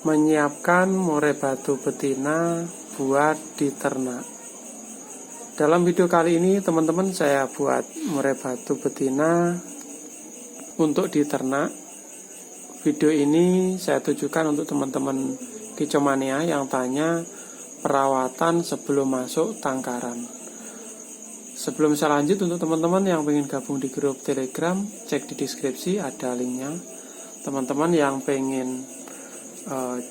menyiapkan murai batu betina buat diternak. Dalam video kali ini teman-teman saya buat murai batu betina untuk diternak. Video ini saya tujukan untuk teman-teman kicomania yang tanya perawatan sebelum masuk tangkaran. Sebelum saya lanjut, untuk teman-teman yang ingin gabung di grup Telegram, cek di deskripsi ada linknya. Teman-teman yang pengen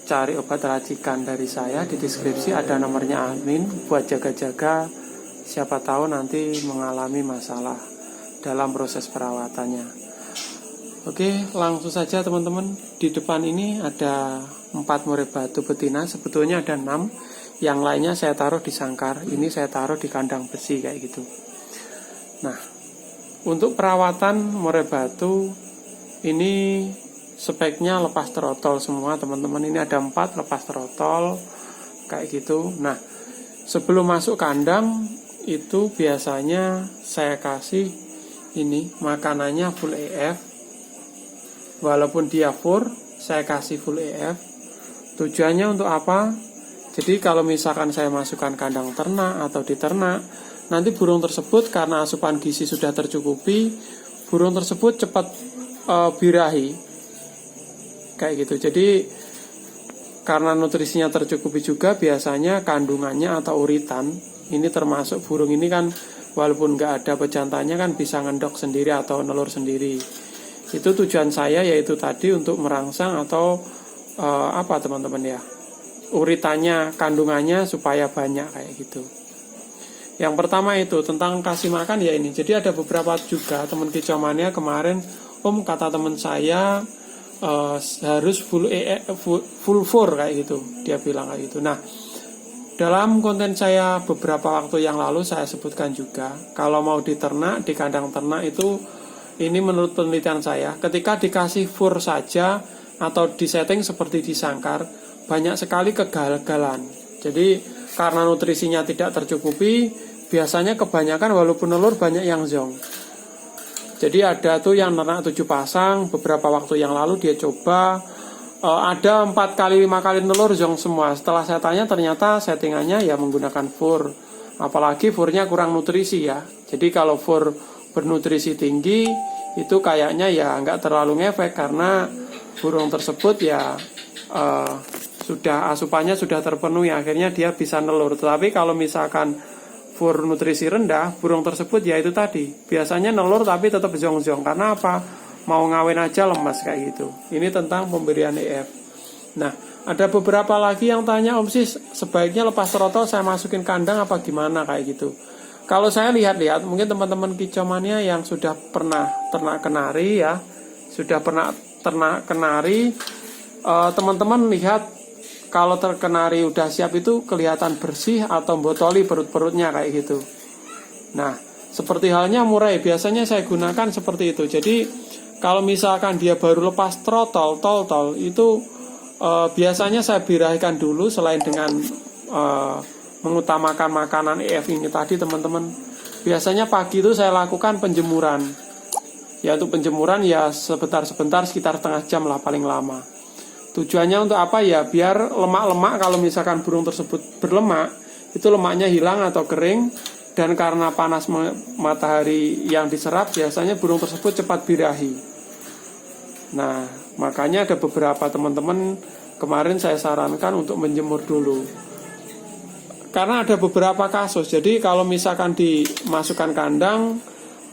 cari obat racikan dari saya, di deskripsi ada nomornya admin buat jaga-jaga, siapa tahu nanti mengalami masalah dalam proses perawatannya. Oke, langsung saja teman-teman. Di depan ini ada 4 murai batu betina, sebetulnya ada 6. Yang lainnya saya taruh di sangkar, ini saya taruh di kandang besi kayak gitu. Nah, untuk perawatan murai batu ini speknya lepas trotol semua teman-teman. Ini ada 4 lepas trotol kayak gitu. Nah, sebelum masuk kandang itu biasanya saya kasih ini makanannya full EF. Walaupun dia fur, saya kasih full EF. Tujuannya untuk apa? Jadi kalau misalkan saya masukkan kandang ternak atau di ternak, nanti burung tersebut karena asupan gizi sudah tercukupi, burung tersebut cepat birahi kayak gitu. Jadi karena nutrisinya tercukupi juga, biasanya kandungannya atau uritan ini termasuk burung ini kan walaupun nggak ada pejantannya kan bisa ngendok sendiri atau nelur sendiri. Itu tujuan saya, yaitu tadi untuk merangsang atau apa teman-teman ya, uritannya, kandungannya supaya banyak kayak gitu. Yang pertama itu tentang kasih makan ya ini. Jadi ada beberapa juga teman kicomania kemarin, Om kata teman saya harus full fur kayak gitu. Dia bilang kayak gitu. Nah, dalam konten saya beberapa waktu yang lalu saya sebutkan juga, kalau mau diternak di kandang ternak itu, ini menurut penelitian saya, ketika dikasih fur saja atau disetting seperti di sangkar, banyak sekali kegagalan. Jadi karena nutrisinya tidak tercukupi, biasanya kebanyakan walaupun nelur banyak yang zong. Jadi ada tuh yang ternak 7 pasang, beberapa waktu yang lalu dia coba, ada 4 kali 5 kali nelur zong semua. Setelah saya tanya ternyata settingannya ya menggunakan fur. Apalagi furnya kurang nutrisi ya. Jadi kalau fur bernutrisi tinggi itu kayaknya ya nggak terlalu ngefek, karena burung tersebut ya sudah asupannya sudah terpenuhi, akhirnya dia bisa nelur. Tetapi kalau misalkan fur nutrisi rendah, burung tersebut ya itu tadi biasanya nelur tapi tetap zong-zong. Karena apa? Mau ngawin aja lemas kayak gitu. Ini tentang pemberian EF. Nah, ada beberapa lagi yang tanya, Om Sis, sebaiknya lepas trotol saya masukin kandang apa gimana kayak gitu. Kalau saya lihat-lihat, mungkin teman-teman kicomania yang sudah pernah ternak kenari ya, sudah pernah ternak kenari, teman-teman lihat kalau terkenari udah siap itu kelihatan bersih atau botoli perut-perutnya kayak gitu. Nah, seperti halnya murai, biasanya saya gunakan seperti itu. Jadi kalau misalkan dia baru lepas trotol, tol itu biasanya saya birahikan dulu. Selain dengan mengutamakan makanan EF ini tadi teman-teman, biasanya pagi itu saya lakukan penjemuran. Ya untuk penjemuran ya sebentar-sebentar, sekitar setengah jam lah paling lama. Tujuannya untuk apa ya? Biar lemak-lemak, kalau misalkan burung tersebut berlemak, itu lemaknya hilang atau kering. Dan karena panas matahari yang diserap, biasanya burung tersebut cepat birahi. Nah, makanya ada beberapa teman-teman kemarin saya sarankan untuk menjemur dulu. Karena ada beberapa kasus, jadi kalau misalkan dimasukkan kandang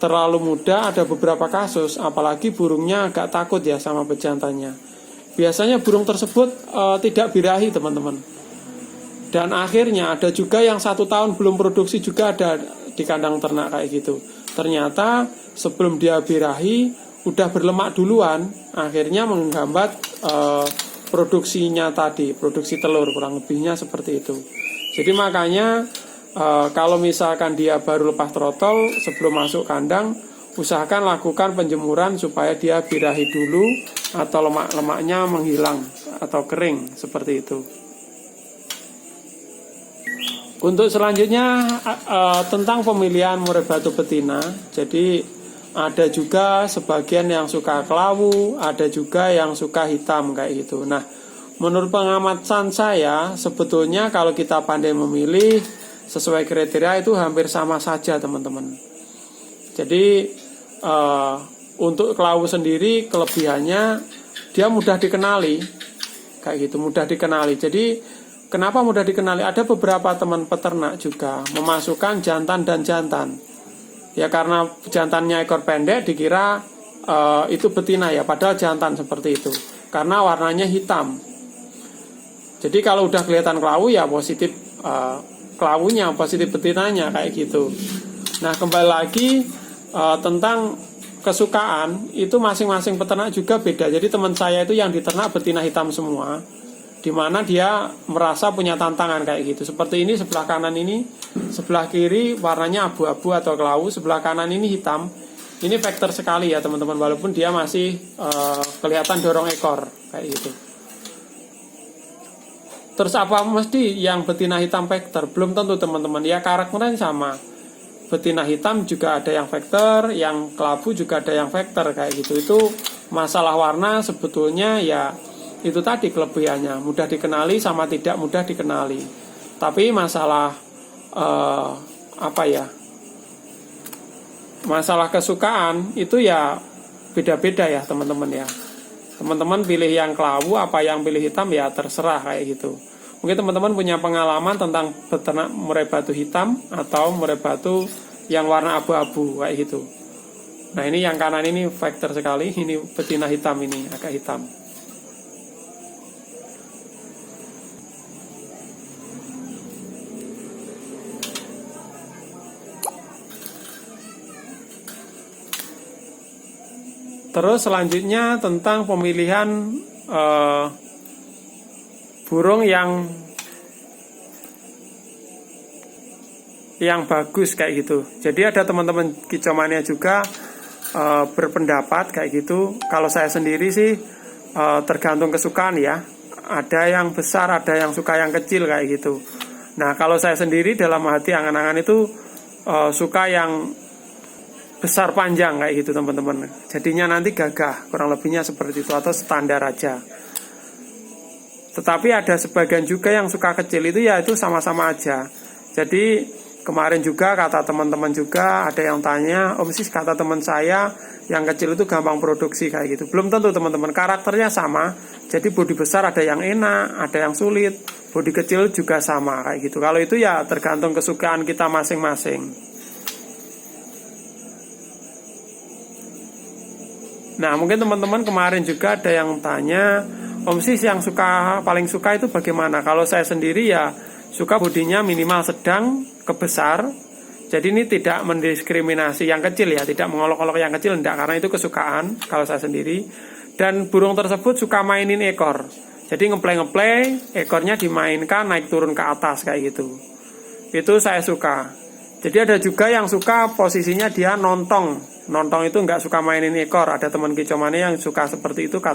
terlalu muda, ada beberapa kasus, apalagi burungnya agak takut ya sama pejantannya. Biasanya burung tersebut tidak birahi teman-teman. Dan akhirnya ada juga yang 1 tahun belum produksi juga ada di kandang ternak kayak gitu. Ternyata sebelum dia birahi udah berlemak duluan, akhirnya menghambat produksinya tadi, produksi telur, kurang lebihnya seperti itu. Jadi makanya kalau misalkan dia baru lepas trotol sebelum masuk kandang, usahakan lakukan penjemuran supaya dia birahi dulu atau lemak-lemaknya menghilang atau kering seperti itu. Untuk selanjutnya tentang pemilihan murai batu betina. Jadi ada juga sebagian yang suka kelawu, ada juga yang suka hitam kayak gitu. Nah, Menurut pengamatan saya, sebetulnya kalau kita pandai memilih sesuai kriteria itu hampir sama saja teman-teman. Jadi untuk kelawu sendiri kelebihannya dia mudah dikenali, kayak gitu, mudah dikenali. Jadi kenapa mudah dikenali? Ada beberapa teman peternak juga memasukkan jantan dan jantan. Ya karena jantannya ekor pendek dikira itu betina ya, padahal jantan seperti itu. Karena warnanya hitam. Jadi kalau udah kelihatan kelawu ya positif kelawunya, positif betinanya kayak gitu. Nah kembali lagi tentang kesukaan itu masing-masing peternak juga beda. Jadi teman saya itu yang diternak betina hitam semua, dimana dia merasa punya tantangan kayak gitu. Seperti ini sebelah kanan ini, sebelah kiri warnanya abu-abu atau kelawu, sebelah kanan ini hitam. Ini faktor sekali ya teman-teman, walaupun dia masih kelihatan dorong ekor kayak gitu. Terus apa mesti yang betina hitam vektor? Belum tentu teman-teman. Ya karakternya sama. Betina hitam juga ada yang vektor, yang kelabu juga ada yang vektor kayak gitu. Itu masalah warna sebetulnya ya itu tadi kelebihannya. Mudah dikenali sama tidak mudah dikenali. Tapi masalah masalah kesukaan itu ya beda-beda ya teman-teman ya. Teman-teman pilih yang kelawu apa yang pilih hitam ya terserah kayak gitu. Mungkin teman-teman punya pengalaman tentang beternak murai batu hitam atau murai batu yang warna abu-abu kayak gitu. Nah ini yang kanan ini faktor sekali, ini betina hitam ini agak hitam. Terus selanjutnya tentang pemilihan burung yang bagus kayak gitu. Jadi ada teman-teman kicomania juga berpendapat kayak gitu. Kalau saya sendiri sih tergantung kesukaan ya. Ada yang besar, ada yang suka yang kecil kayak gitu. Nah kalau saya sendiri dalam hati angan-angan itu suka yang besar panjang kayak gitu teman-teman. Jadinya nanti gagah, kurang lebihnya seperti itu atau standar aja. Tetapi ada sebagian juga yang suka kecil itu ya itu sama-sama aja. Jadi kemarin juga kata teman-teman juga ada yang tanya, Om Sis kata teman saya yang kecil itu gampang produksi kayak gitu. Belum tentu teman-teman, karakternya sama. Jadi bodi besar ada yang enak, ada yang sulit. Bodi kecil juga sama kayak gitu. Kalau itu ya tergantung kesukaan kita masing-masing. Nah mungkin teman-teman kemarin juga ada yang tanya, Om Sis yang paling suka itu bagaimana? Kalau saya sendiri ya suka bodinya minimal sedang ke besar. Jadi ini tidak mendiskriminasi yang kecil ya, tidak mengolok-olok yang kecil, enggak, karena itu kesukaan kalau saya sendiri. Dan burung tersebut suka mainin ekor. Jadi ngeplay ekornya dimainkan naik turun ke atas kayak gitu. Itu saya suka. Jadi ada juga yang suka posisinya dia nontong itu nggak suka mainin ekor. Ada teman kicomania yang suka seperti itu